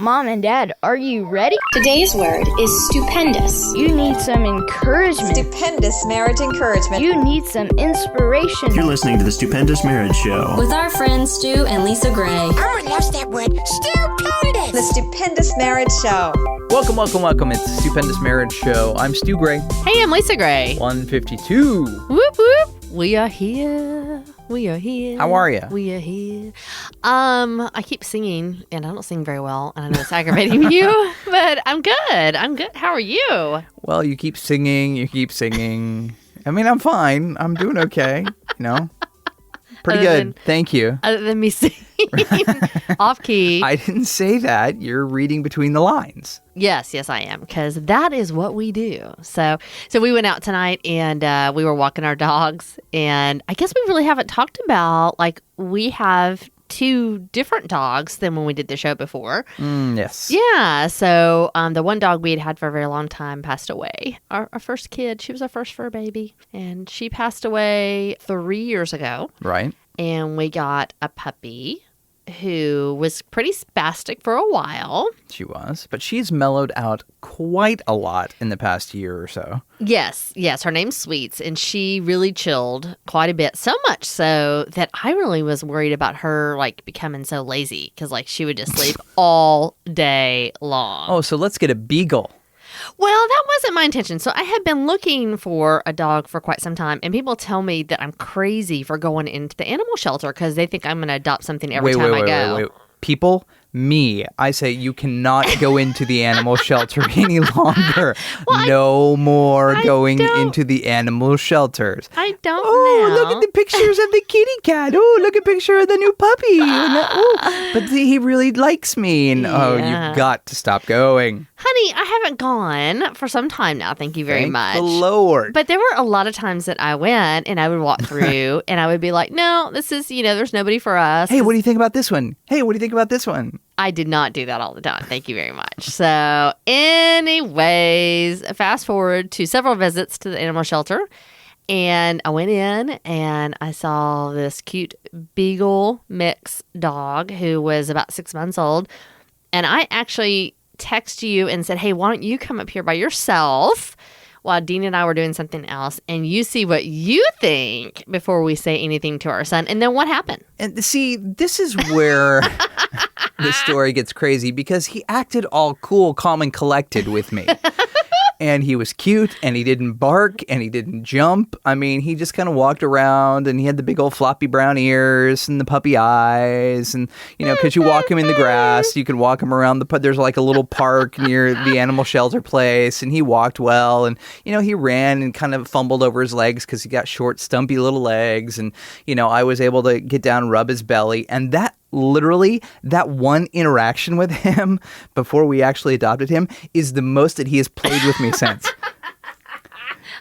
Mom and Dad, are you ready? Today's word is stupendous. You need some encouragement. Stupendous marriage encouragement. You need some inspiration. You're listening to the Stupendous Marriage Show with our friends Stu and Lisa Gray. Everyone loves that word, stupendous. The Stupendous Marriage Show. Welcome. It's the Stupendous Marriage Show. I'm Stu Gray. Hey, I'm Lisa Gray. 152. Whoop, whoop. We are here. How are you? We are here. I keep singing, and I don't sing very well, and I know it's aggravating you, but I'm good. How are you? Well, you keep singing. I mean, I'm fine. I'm doing okay, Pretty good. Thank you. Other than me singing off key. I didn't say that. You're reading between the lines. Yes, I am, because that is what we do. So we went out tonight, and we were walking our dogs, and I guess we really haven't talked about, we have two different dogs than when we did the show before. Yes. Yeah, so the one dog we had for a very long time passed away. Our first kid, she was our first fur baby, and she passed away 3 years ago. Right. And we got a puppy who was pretty spastic for a while. She was, but she's mellowed out quite a lot in the past year or so. Yes. Her name's Sweets, and she really chilled quite a bit. So much so that I really was worried about her becoming so lazy because she would just sleep all day long. Oh, so let's get a beagle. Well, that wasn't my intention. So I had been looking for a dog for quite some time, and people tell me that I'm crazy for going into the animal shelter because they think I'm going to adopt something every time I go. Wait. People, I say you cannot go into the animal shelter any longer. Well, no more going into the animal shelters. I don't know. Look at the pictures of the kitty cat. Oh, look at a picture of the new puppy. But he really likes me. And you've got to stop going. Honey, I haven't gone for some time now. Thank you very much. Thank the Lord. But there were a lot of times that I went and I would walk through and I would be like, no, this is, there's nobody for us. Hey, what do you think about this one? Hey, what do you think about this one? I did not do that all the time. Thank you very much. So anyways, fast forward to several visits to the animal shelter. And I went in and I saw this cute beagle mix dog who was about 6 months old. And I actually texted you and said, hey, why don't you come up here by yourself while Dean and I were doing something else, and you see what you think before we say anything to our son. And then what happened? And see, this is where the story gets crazy because he acted all cool, calm, and collected with me. And he was cute, and he didn't bark, and he didn't jump. I mean, he just kind of walked around, and he had the big old floppy brown ears and the puppy eyes. And, because you walk him in the grass, you can walk him around there's a little park near the animal shelter place, and he walked well. And, he ran and kind of fumbled over his legs because he got short, stumpy little legs. And, I was able to get down and rub his belly. And that one interaction with him before we actually adopted him is the most that he has played with me since.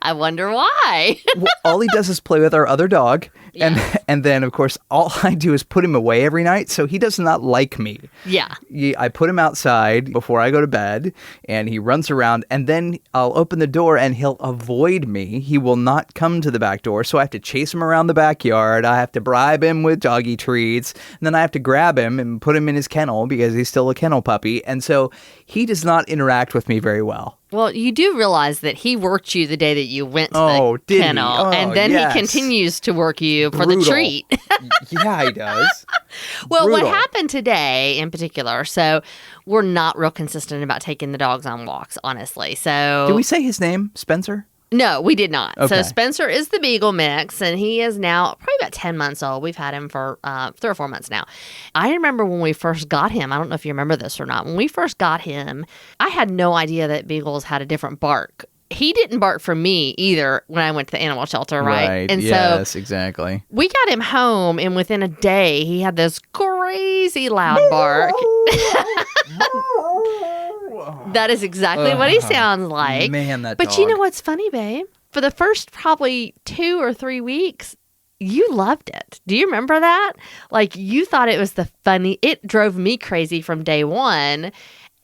I wonder why. Well, all he does is play with our other dog. Yeah. And then, of course, all I do is put him away every night. So he does not like me. Yeah. I put him outside before I go to bed, and he runs around. And then I'll open the door, and he'll avoid me. He will not come to the back door. So I have to chase him around the backyard. I have to bribe him with doggy treats. And then I have to grab him and put him in his kennel because he's still a kennel puppy. And so he does not interact with me very well. Well, you do realize that he worked you the day that you went to the kennel, and then he continues to work you for the treat. Yeah, he does. Well, Brutal. What happened today in particular, so we're not real consistent about taking the dogs on walks, honestly. So, did we say his name, Spencer? No, we did not. Okay. So Spencer is the beagle mix, and he is now probably about 10 months old. We've had him for 3 or 4 months now. I remember when we first got him, I don't know if you remember this or not, when we first got him, I had no idea that beagles had a different bark. He didn't bark for me either when I went to the animal shelter, right? And yes, exactly. We got him home, and within a day, he had this crazy loud bark. That is exactly what he sounds like. Man, that But dog. You know what's funny, babe? For the first probably 2 or 3 weeks, you loved it. Do you remember that? You thought it was it drove me crazy from day one.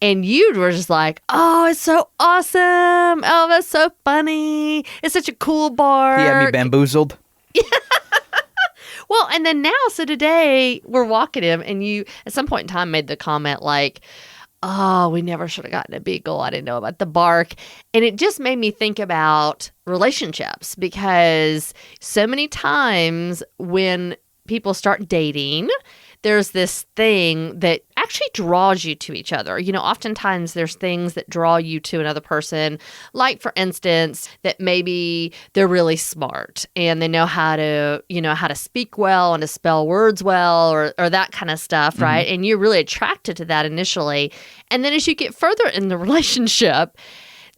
And you were just like, oh, it's so awesome. Oh, that's so funny. It's such a cool bark. He had me bamboozled. Well, and then now, so today we're walking him, and you at some point in time made the comment oh, we never should have gotten a beagle. I didn't know about the bark. And it just made me think about relationships, because so many times when people start dating, there's this thing that actually draws you to each other. Oftentimes there's things that draw you to another person, like, for instance, that maybe they're really smart and they know how to, how to speak well and to spell words well, or that kind of stuff, right? And you're really attracted to that initially. And then as you get further in the relationship,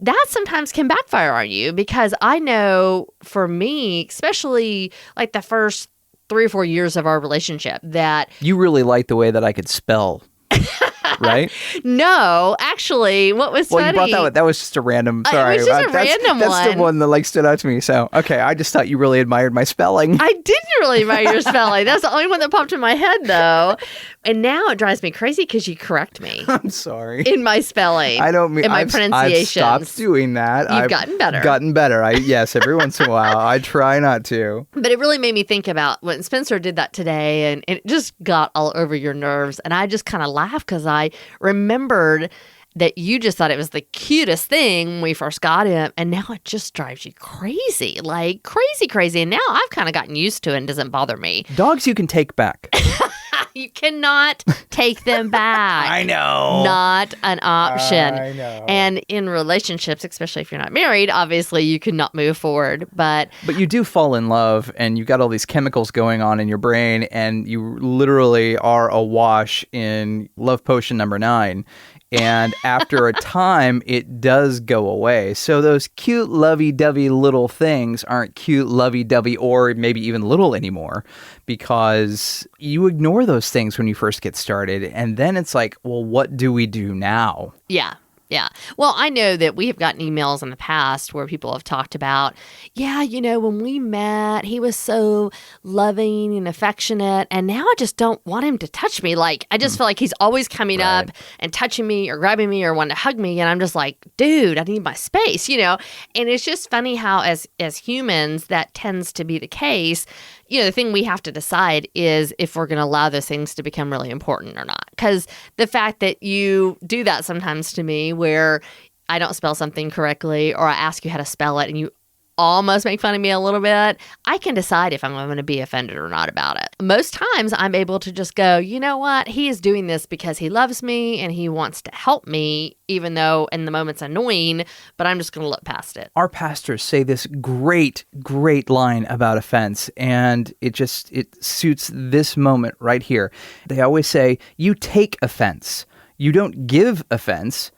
that sometimes can backfire on you, because I know for me, especially like the first 3 or 4 years of our relationship, that You really liked the way that I could spell, right? no, actually, what was Well, funny? you brought that was just a random. Sorry, it was just a random That's one. the one that stood out to me. So okay, I just thought you really admired my spelling. I didn't really admire your spelling. That's the only one that popped in my head, though. And now it drives me crazy because you correct me I'm sorry. in my spelling. I don't mean in my I've pronunciations. stopped doing that. You've I've gotten better. Gotten better. Yes, every once in a while. I try not to. But it really made me think about when Spencer did that today, and it just got all over your nerves. And I just kind of laughed because I remembered that you just thought it was the cutest thing when we first got him. And now it just drives you crazy, like crazy. And now I've kind of gotten used to it and it doesn't bother me. Dogs you can take back. You cannot take them back. I know. Not an option. I know. And in relationships, especially if you're not married, obviously you cannot move forward. But you do fall in love, and you've got all these chemicals going on in your brain, and you literally are awash in love potion number 9. And after a time, it does go away. So those cute, lovey-dovey little things aren't cute, lovey-dovey, or maybe even little anymore, because you ignore those things when you first get started. And then it's like, well, what do we do now? yeah. Yeah. Well, I know that we have gotten emails in the past where people have talked about, when we met, he was so loving and affectionate, and now I just don't want him to touch me. Like, I just feel like he's always coming up and touching me or grabbing me or wanting to hug me, and I'm just like, dude, I need my space, And it's just funny how as humans, that tends to be the case. The thing we have to decide is if we're going to allow those things to become really important or not. Because the fact that you do that sometimes to me, where I don't spell something correctly, or I ask you how to spell it and you almost make fun of me a little bit, I can decide if I'm going to be offended or not about it. Most times I'm able to just go, you know what? He is doing this because he loves me and he wants to help me, even though in the moment's annoying, but I'm just going to look past it. Our pastors say this great line about offense, and it suits this moment right here. They always say, you take offense. You don't give offense.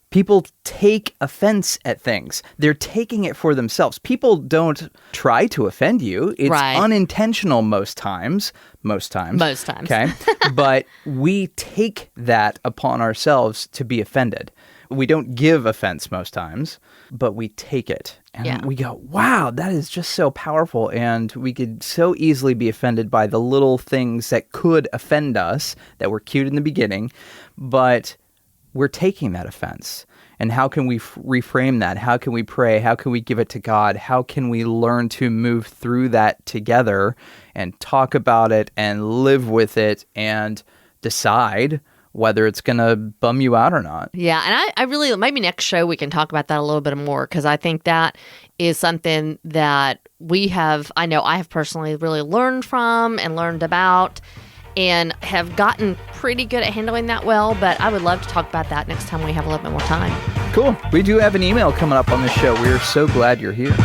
People take offense at things. They're taking it for themselves. People don't try to offend you. It's unintentional most times. Okay. But we take that upon ourselves to be offended. We don't give offense most times, but we take it. And we go, wow, that is just so powerful. And we could so easily be offended by the little things that could offend us, that were cute in the beginning, but we're taking that offense. And how can we reframe that? How can we pray? How can we give it to God? How can we learn to move through that together and talk about it and live with it and decide whether it's going to bum you out or not? Yeah, and I really, maybe next show we can talk about that a little bit more, because I think that is something that I know I have personally really learned from and learned about, and have gotten pretty good at handling that well. But I would love to talk about that next time we have a little bit more time. Cool. We do have an email coming up on the show. We are so glad you're here.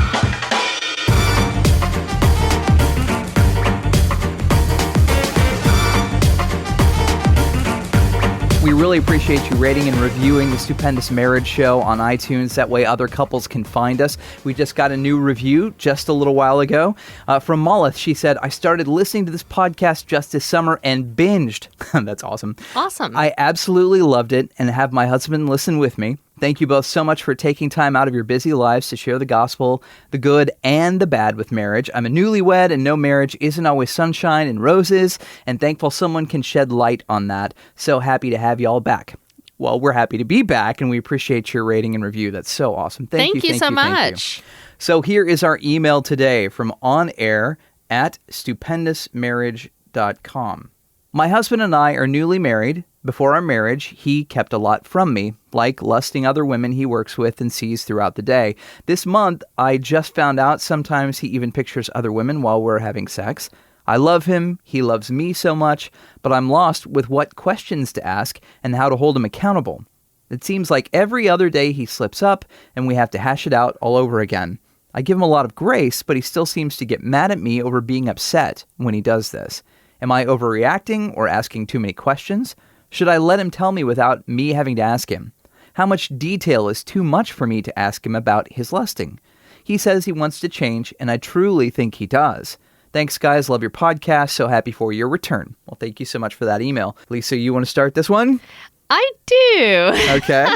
We really appreciate you rating and reviewing the Stupendous Marriage Show on iTunes. That way other couples can find us. We just got a new review just a little while ago from Molith. She said, I started listening to this podcast just this summer and binged. That's awesome. Awesome. I absolutely loved it and have my husband listen with me. Thank you both so much for taking time out of your busy lives to share the gospel, the good and the bad with marriage. I'm a newlywed, and no marriage isn't always sunshine and roses, and thankful someone can shed light on that. So happy to have you all back. Well, we're happy to be back, and we appreciate your rating and review. That's so awesome. Thank you so much. So here is our email today from onair@stupendousmarriage.com. My husband and I are newly married, Before our marriage, he kept a lot from me, like lusting other women he works with and sees throughout the day. This month, I just found out sometimes he even pictures other women while we're having sex. I love him, he loves me so much, but I'm lost with what questions to ask and how to hold him accountable. It seems like every other day he slips up and we have to hash it out all over again. I give him a lot of grace, but he still seems to get mad at me over being upset when he does this. Am I overreacting or asking too many questions? Should I let him tell me without me having to ask him? How much detail is too much for me to ask him about his lusting? He says he wants to change, and I truly think he does. Thanks, guys. Love your podcast. So happy for your return. Well, thank you so much for that email. Lisa, you want to start this one? I do. Okay.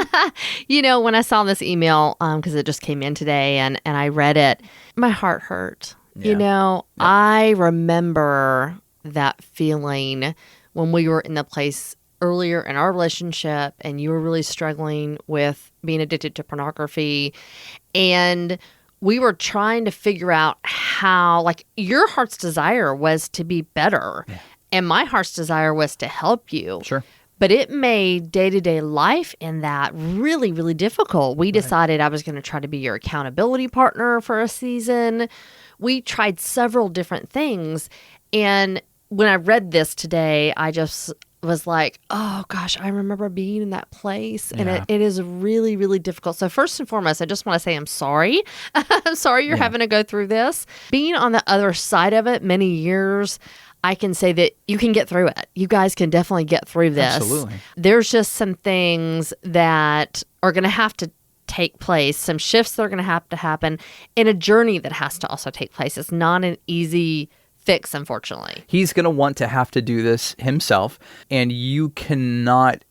When I saw this email, because it just came in today and I read it, my heart hurt. Yeah. I remember that feeling when we were in the place earlier in our relationship and you were really struggling with being addicted to pornography, and we were trying to figure out how, like, your heart's desire was to be better and my heart's desire was to help you. Sure. But it made day-to-day life in that really, really difficult. We decided I was going to try to be your accountability partner for a season. We tried several different things. And when I read this today, I just was like, oh gosh, I remember being in that place. And it is really, really difficult. So first and foremost, I just want to say I'm sorry. I'm sorry you're having to go through this. Being on the other side of it many years, I can say that you can get through it. You guys can definitely get through this. Absolutely. There's just some things that are going to have to take place, some shifts that are going to have to happen, and a journey that has to also take place. It's not an easy fix, unfortunately. He's going to want to have to do this himself, and you cannot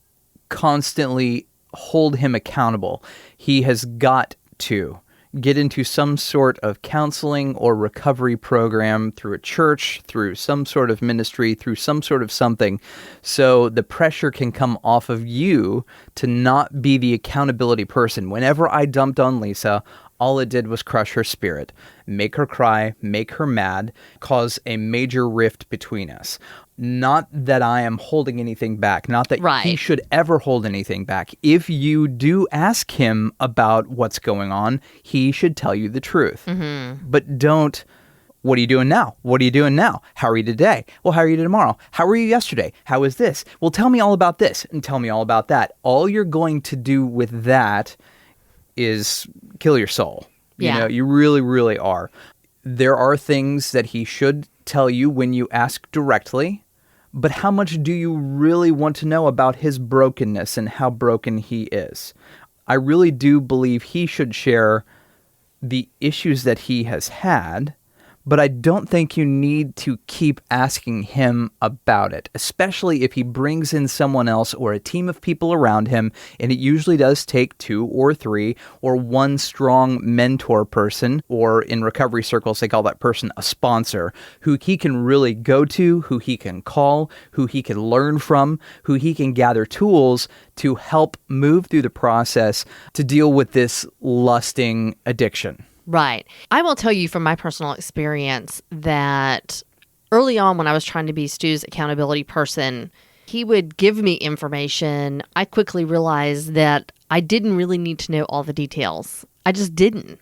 constantly hold him accountable. He has got to get into some sort of counseling or recovery program through a church, through some sort of ministry, through some sort of something, so the pressure can come off of you to not be the accountability person. Whenever I dumped on Lisa, all it did was crush her spirit, make her cry, make her mad, cause a major rift between us. Not that I am holding anything back, not that he should ever hold anything back. If you do ask him about what's going on, he should tell you the truth. Mm-hmm. But don't, what are you doing now? What are you doing now? How are you today? Well, how are you tomorrow? How were you yesterday? How is this? Well, tell me all about this and tell me all about that. All you're going to do with that is kill your soul. You really, really are. There are things that he should tell you when you ask directly, but how much do you really want to know about his brokenness and how broken he is? I really do believe he should share the issues that he has had, but I don't think you need to keep asking him about it, especially if he brings in someone else or a team of people around him, and it usually does take 2 or 3 or one strong mentor person, or in recovery circles, they call that person a sponsor, who he can really go to, who he can call, who he can learn from, who he can gather tools to help move through the process to deal with this lusting addiction. Right. I will tell you from my personal experience that early on when I was trying to be Stu's accountability person, he would give me information. I quickly realized that I didn't really need to know all the details. I just didn't.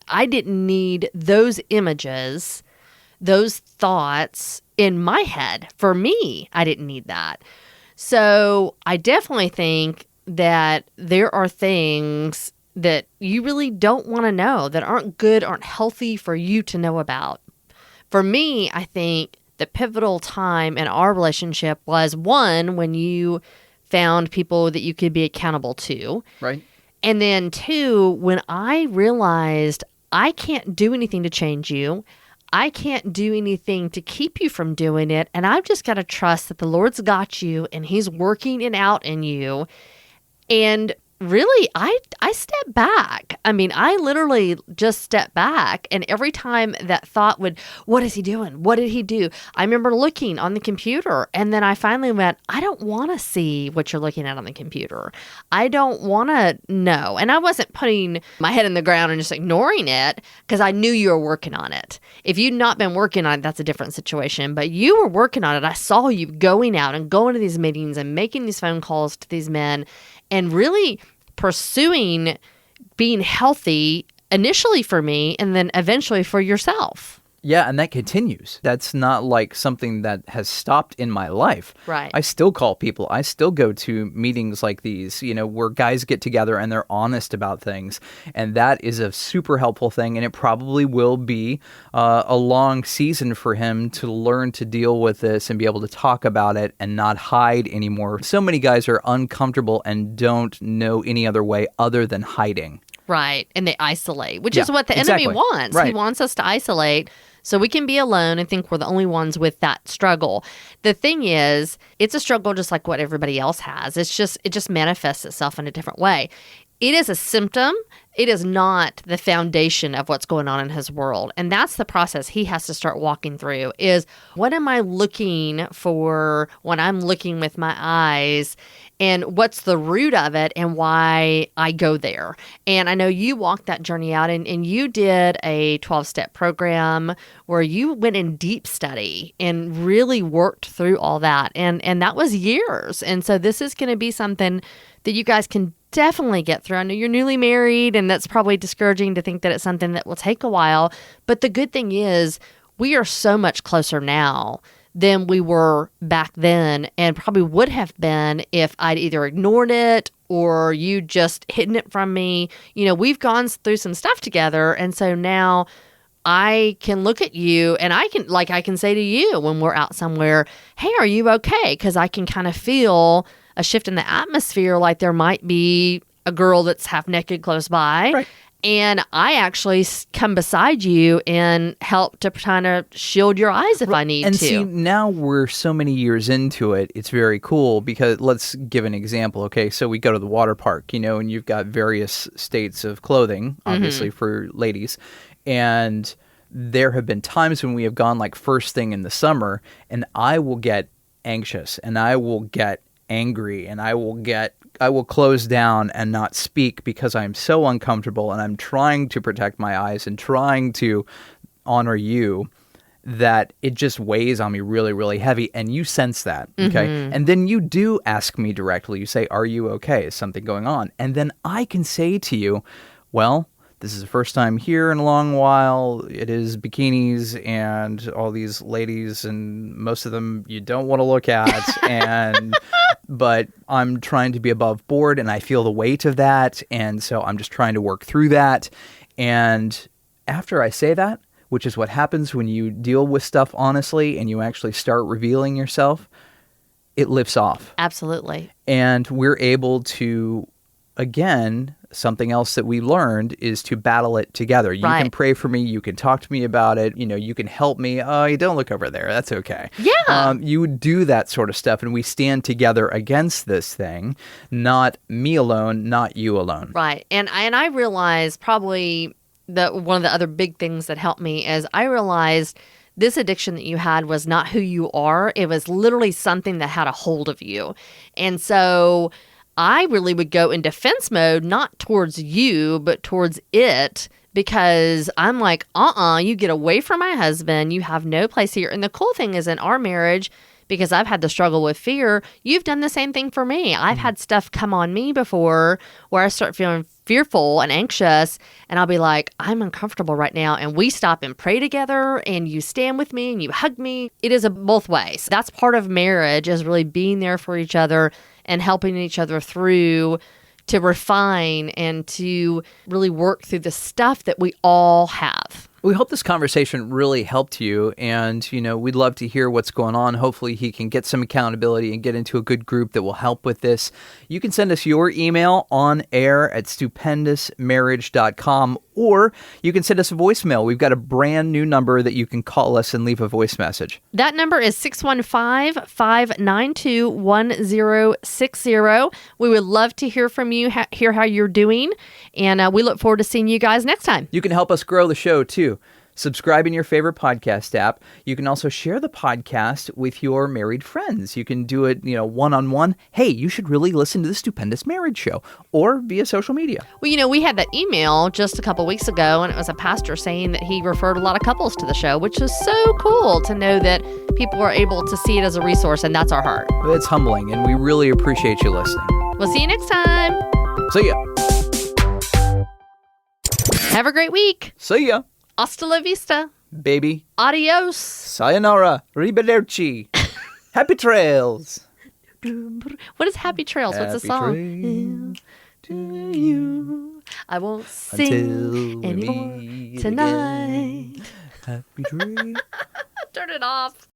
I didn't need those images, those thoughts in my head. For me, I didn't need that. So I definitely think that there are things that you really don't want to know, that aren't good, aren't healthy for you to know about. For me, I think the pivotal time in our relationship was, one, when you found people that you could be accountable to. Right. And then 2, when I realized I can't do anything to change you. I can't do anything to keep you from doing it. And I've just got to trust that the Lord's got you and he's working it out in you. And really, I step back. I mean, I literally just step back. And every time that thought would, what is he doing? What did he do? I remember looking on the computer. And then I finally went, I don't want to see what you're looking at on the computer. I don't want to know. And I wasn't putting my head in the ground and just ignoring it because I knew you were working on it. If you'd not been working on it, that's a different situation. But you were working on it. I saw you going out and going to these meetings and making these phone calls to these men and really pursuing being healthy initially for me and then eventually for yourself. Yeah, and that continues. That's not like something that has stopped in my life. Right. I still call people. I still go to meetings like these, where guys get together and they're honest about things. And that is a super helpful thing. And it probably will be a long season for him to learn to deal with this and be able to talk about it and not hide anymore. So many guys are uncomfortable and don't know any other way other than hiding. Right. And they isolate, which is what the exactly. enemy wants. Right. He wants us to isolate so we can be alone and think we're the only ones with that struggle. The thing is, it's a struggle just like what everybody else has. It just manifests itself in a different way. It is a symptom. It is not the foundation of what's going on in his world. And that's the process he has to start walking through is what am I looking for when I'm looking with my eyes and what's the root of it and why I go there. And I know you walked that journey out and you did a 12-step program where you went in deep study and really worked through all that. And that was years. And so this is going to be something that you guys can definitely get through. I know you're newly married and that's probably discouraging to think that it's something that will take a while. But the good thing is we are so much closer now than we were back then and probably would have been if I'd either ignored it or you just hidden it from me. We've gone through some stuff together. And so now I can look at you and I can say to you when we're out somewhere, hey, are you okay? Because I can kind of feel a shift in the atmosphere, like there might be a girl that's half naked close by. Right. And I actually come beside you and help to kind of shield your eyes if I need to. And see, now we're so many years into it, it's very cool because let's give an example. Okay, so we go to the water park, and you've got various states of clothing, obviously, for ladies. And there have been times when we have gone like first thing in the summer, and I will get anxious and I will get angry and I will close down and not speak because I'm so uncomfortable and I'm trying to protect my eyes and trying to honor you that it just weighs on me really, really heavy. And you sense that, okay? And then you do ask me directly. You say, are you okay? Is something going on? And then I can say to you, well, this is the first time here in a long while. It is bikinis and all these ladies, and most of them you don't want to look at. But I'm trying to be above board, and I feel the weight of that. And so I'm just trying to work through that. And after I say that, which is what happens when you deal with stuff honestly and you actually start revealing yourself, it lifts off. Absolutely. And we're able to, again, something else that we learned is to battle it together. You can pray for me. You can talk to me about it. You can help me. Oh, you don't look over there. That's okay. Yeah. You would do that sort of stuff. And we stand together against this thing, not me alone, not you alone. Right. And I realized probably one of the other big things that helped me is I realized this addiction that you had was not who you are. It was literally something that had a hold of you. And so I really would go in defense mode, not towards you, but towards it, because I'm like, you get away from my husband. You have no place here. And the cool thing is in our marriage, because I've had to struggle with fear, you've done the same thing for me. I've had stuff come on me before where I start feeling fearful and anxious, and I'll be like, I'm uncomfortable right now. And we stop and pray together, and you stand with me and you hug me. It is both ways. That's part of marriage, is really being there for each other and helping each other through to refine and to really work through the stuff that we all have. We hope this conversation really helped you, and, we'd love to hear what's going on. Hopefully he can get some accountability and get into a good group that will help with this. You can send us your email on air at stupendousmarriage.com, or you can send us a voicemail. We've got a brand new number that you can call us and leave a voice message. That number is 615-592-1060. We would love to hear from you, hear how you're doing, and we look forward to seeing you guys next time. You can help us grow the show, too. Subscribe in your favorite podcast app. You can also share the podcast with your married friends. You can do it, one-on-one. Hey, you should really listen to the Stupendous Marriage Show, or via social media. Well, we had that email just a couple weeks ago, and it was a pastor saying that he referred a lot of couples to the show, which is so cool to know that people are able to see it as a resource, and that's our heart. It's humbling, and we really appreciate you listening. We'll see you next time. See ya. Have a great week. See ya. Hasta la vista. Baby. Adios. Sayonara. Arrivederci. Happy trails. What is Happy Trails? What's the song? To you. I won't sing Until we anymore meet tonight. again. Happy trails. Turn it off.